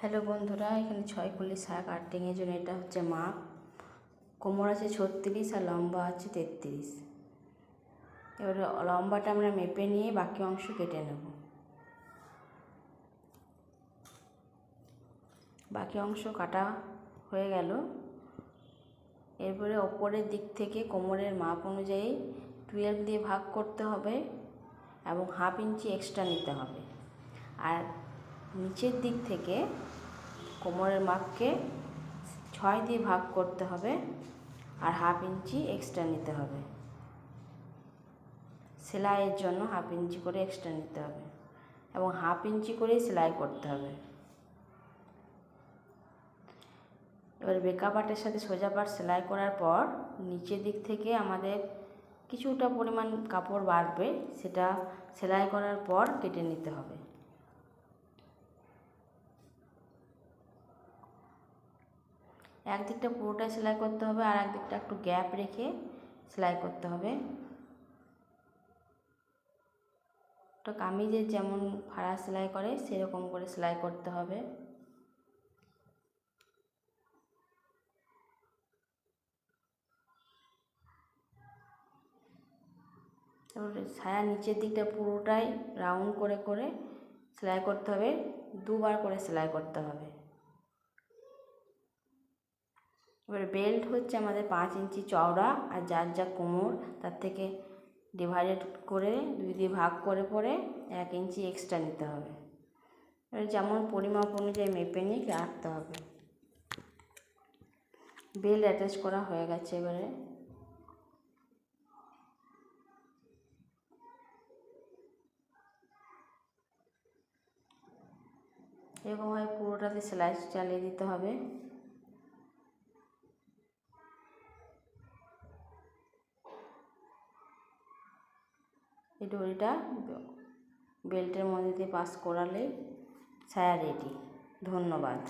Hello বন্ধুরা, এখানে 6 কলি শাক কাটিংয়ের জন্য এটা হচ্ছে মাপ। কোমর আছে 36 আর লম্বা আছে 33। এবারে লম্বাটা আমরা মেপে নিয়ে বাকি অংশ কেটে নেব। বাকি অংশ কাটা হয়ে গেল। এরপরে ওপরের দিক থেকে কোমরের মাপ অনুযায়ী 12 দিয়ে ভাগ করতে হবে এবং 1/2 ইঞ্চি এক্সট্রা নিতে হবে। আর নিচের দিক থেকে কোমরের মাপকে 6 দিয়ে ভাগ করতে হবে আর 1/2 ইঞ্চি এক্সট্রা নিতে হবে। সেলাইয়ের জন্য 1/2 ইঞ্চি করে এক্সট্রা নিতে হবে এবং 1/2 ইঞ্চি করেই সেলাই করতে হবে। এবার বেঁকা পাটের সাথে সোজা পাট সেলাই করার পর নিচের দিক থেকে আমাদের কিছুটা পরিমাণ কাপড় বাড়বে, সেটা সেলাই করার পর কেটে নিতে হবে। একদিকটা পুরোটাই সেলাই করতে হবে আর একদিকটা একটু গ্যাপ রেখে সেলাই করতে হবে। তো কামিজের যেমন ফাড়া সেলাই করে সেরকম করে সেলাই করতে হবে। তারপরে ছায়া নিচের দিকটা পুরোটাই রাউন্ড করে করে সেলাই করতে হবে, 2 বার করে সেলাই করতে হবে। এবার বেল্ট হচ্ছে আমাদের 5 ইঞ্চি চওড়া আর যার যা কোমর তার থেকে ডিভাইডেড করে 2 দিয়ে ভাগ করে পরে 1 ইঞ্চি এক্সট্রা নিতে হবে। এবার যেমন পরিমাপ অনুযায়ী মেপে নিয়ে রাখতে হবে। বেল্ট অ্যাটাচ করা হয়ে গেছে। এবারে এরকমভাবে পুরোটাতে সেলাই চালিয়ে দিতে হবে। এই দড়িটা বেল্টের মধ্যে দিয়ে পাস করালে ছায়া রেডি। ধন্যবাদ।